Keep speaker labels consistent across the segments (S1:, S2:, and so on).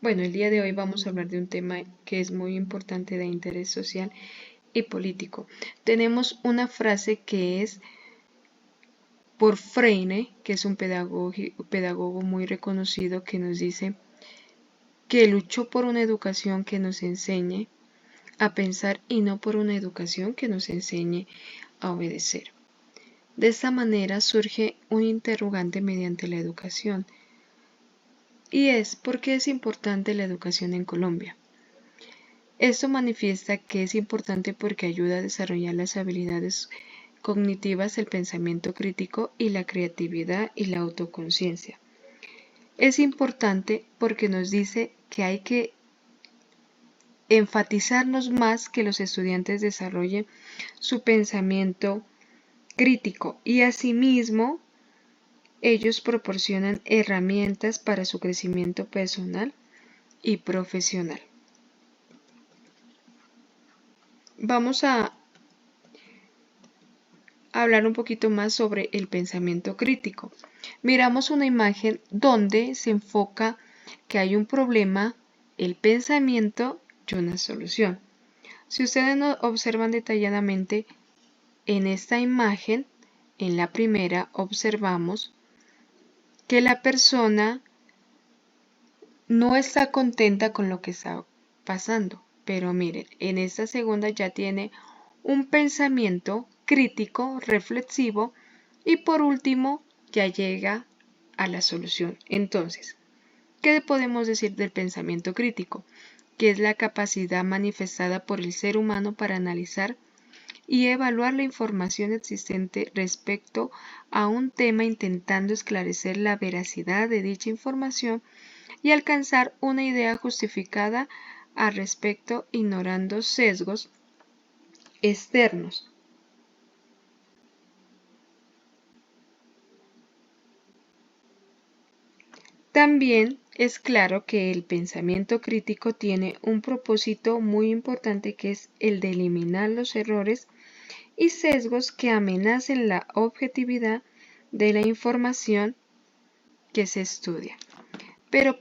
S1: Bueno, el día de hoy vamos a hablar de un tema que es muy importante de interés social y político. Tenemos una frase que es por Freire, que es un pedagogo muy reconocido, que nos dice que luchó por una educación que nos enseñe a pensar y no por una educación que nos enseñe a obedecer. De esta manera surge un interrogante mediante la educación, y es ¿por qué es importante la educación en Colombia? Esto manifiesta que es importante porque ayuda a desarrollar las habilidades cognitivas, el pensamiento crítico y la creatividad y la autoconciencia. Es importante porque nos dice que hay que enfatizarnos más que los estudiantes desarrollen su pensamiento crítico y asimismo ellos proporcionan herramientas para su crecimiento personal y profesional. Vamos a hablar un poquito más sobre el pensamiento crítico. Miramos una imagen donde se enfoca que hay un problema, el pensamiento y una solución. Si ustedes observan detalladamente en esta imagen, en la primera observamos que la persona no está contenta con lo que está pasando, pero miren, en esta segunda ya tiene un pensamiento crítico, reflexivo y por último ya llega a la solución. Entonces, ¿qué podemos decir del pensamiento crítico? Que es la capacidad manifestada por el ser humano para analizar y evaluar la información existente respecto a un tema intentando esclarecer la veracidad de dicha información y alcanzar una idea justificada al respecto ignorando sesgos externos. También es claro que el pensamiento crítico tiene un propósito muy importante que es el de eliminar los errores y sesgos que amenacen la objetividad de la información que se estudia. Pero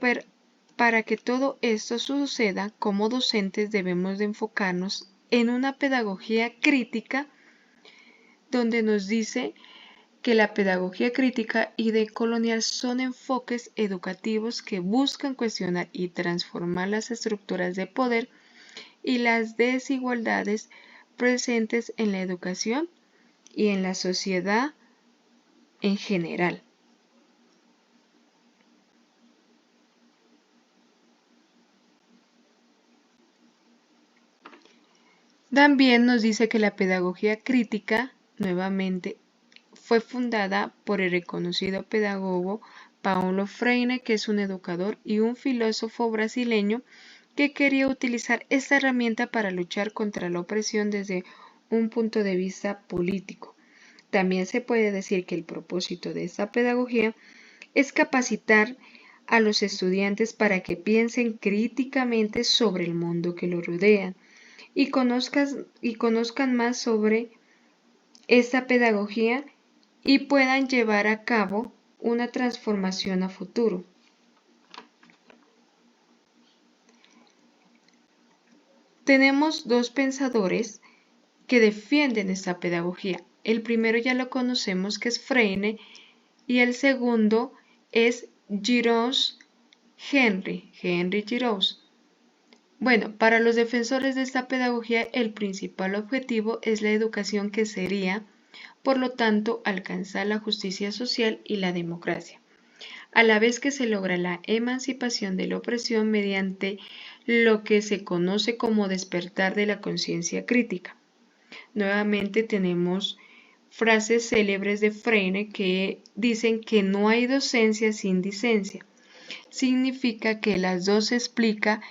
S1: para que todo esto suceda, como docentes debemos de enfocarnos en una pedagogía crítica donde nos dice que la pedagogía crítica y decolonial son enfoques educativos que buscan cuestionar y transformar las estructuras de poder y las desigualdades presentes en la educación y en la sociedad en general. También nos dice que la pedagogía crítica, nuevamente, fue fundada por el reconocido pedagogo Paulo Freire, que es un educador y un filósofo brasileño que quería utilizar esta herramienta para luchar contra la opresión desde un punto de vista político. También se puede decir que el propósito de esta pedagogía es capacitar a los estudiantes para que piensen críticamente sobre el mundo que los rodea y conozcan más sobre esta pedagogía y puedan llevar a cabo una transformación a futuro. Tenemos dos pensadores que defienden esta pedagogía. El primero ya lo conocemos, que es Freire, y el segundo es Giraud Henry Giraud. Bueno, para los defensores de esta pedagogía, el principal objetivo es la educación que sería, por lo tanto, alcanzar la justicia social y la democracia, a la vez que se logra la emancipación de la opresión mediante lo que se conoce como despertar de la conciencia crítica. Nuevamente tenemos frases célebres de Freire que dicen que no hay docencia sin dicencia. Significa que las dos se explica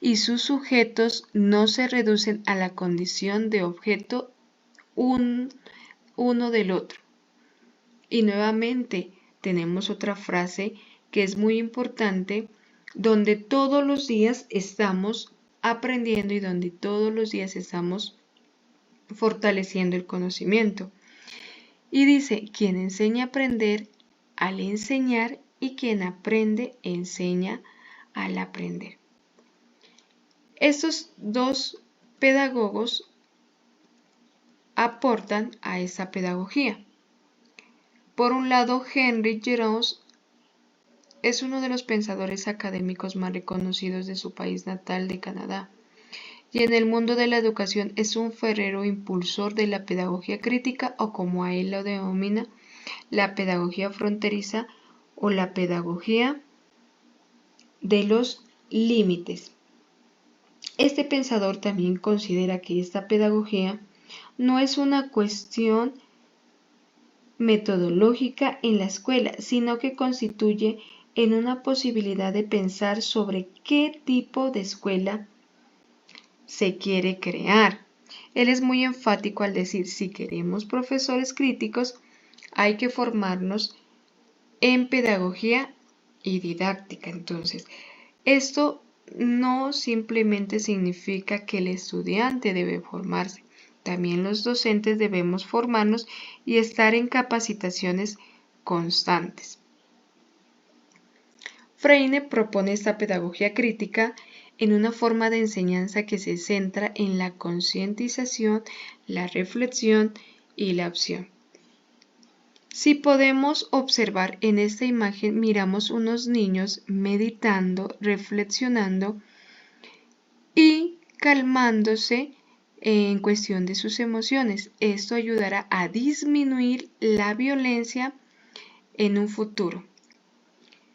S1: y sus sujetos no se reducen a la condición de objeto uno del otro. Y nuevamente tenemos otra frase que es muy importante, donde todos los días estamos aprendiendo y donde todos los días estamos fortaleciendo el conocimiento. Y dice, quien enseña a aprender al enseñar y quien aprende enseña al aprender. Estos dos pedagogos aportan a esta pedagogía. Por un lado, Henry James es uno de los pensadores académicos más reconocidos de su país natal de Canadá, y en el mundo de la educación es un férreo impulsor de la pedagogía crítica, o como a él lo denomina, la pedagogía fronteriza o la pedagogía de los límites. Este pensador también considera que esta pedagogía no es una cuestión metodológica en la escuela, sino que constituye en una posibilidad de pensar sobre qué tipo de escuela se quiere crear. Él es muy enfático al decir, si queremos profesores críticos, hay que formarnos en pedagogía y didáctica. Entonces, esto no simplemente significa que el estudiante debe formarse, también los docentes debemos formarnos y estar en capacitaciones constantes. Freire propone esta pedagogía crítica en una forma de enseñanza que se centra en la concientización, la reflexión y la opción. Si podemos observar en esta imagen, miramos unos niños meditando, reflexionando y calmándose en cuestión de sus emociones. Esto ayudará a disminuir la violencia en un futuro.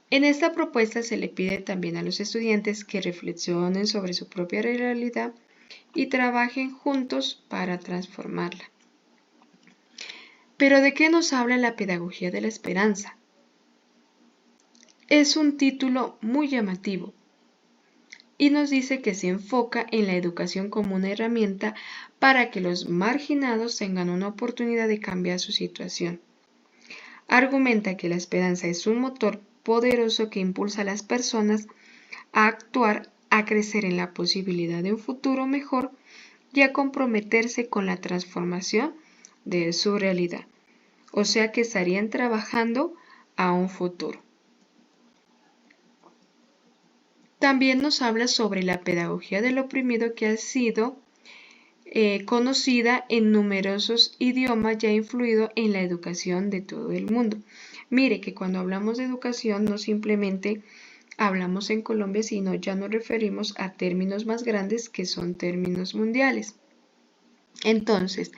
S1: En esta propuesta se le pide también a los estudiantes que reflexionen sobre su propia realidad y trabajen juntos para transformarla. Pero ¿de qué nos habla la pedagogía de la esperanza? Es un título muy llamativo y nos dice que se enfoca en la educación como una herramienta para que los marginados tengan una oportunidad de cambiar su situación. Argumenta que la esperanza es un motor poderoso que impulsa a las personas a actuar, a crecer en la posibilidad de un futuro mejor y a comprometerse con la transformación de su realidad. O sea que estarían trabajando a un futuro. También nos habla sobre la pedagogía del oprimido, que ha sido conocida en numerosos idiomas y ha influido en la educación de todo el mundo. Mire que cuando hablamos de educación no simplemente hablamos en Colombia, sino ya nos referimos a términos más grandes que son términos mundiales. Entonces,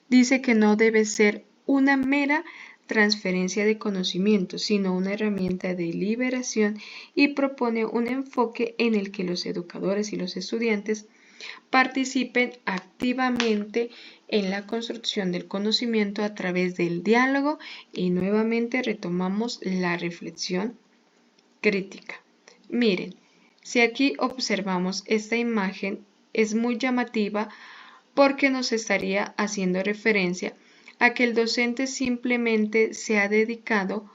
S1: dice que no debe ser una mera transferencia de conocimiento, sino una herramienta de liberación, y propone un enfoque en el que los educadores y los estudiantes participen activamente en la construcción del conocimiento a través del diálogo, y nuevamente retomamos la reflexión crítica. Miren, si aquí observamos esta imagen, es muy llamativa porque nos estaría haciendo referencia a que el docente simplemente se ha dedicado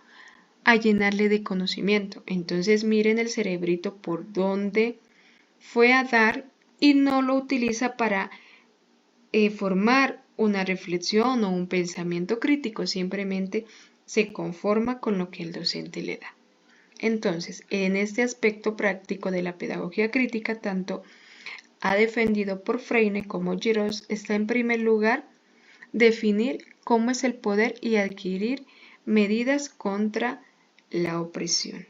S1: a llenarle de conocimiento. Entonces miren el cerebrito por donde fue a dar y no lo utiliza para formar una reflexión o un pensamiento crítico, simplemente se conforma con lo que el docente le da. Entonces, en este aspecto práctico de la pedagogía crítica, tanto ha defendido por Freire como James, está en primer lugar definir cómo es el poder y adquirir medidas contra la opresión.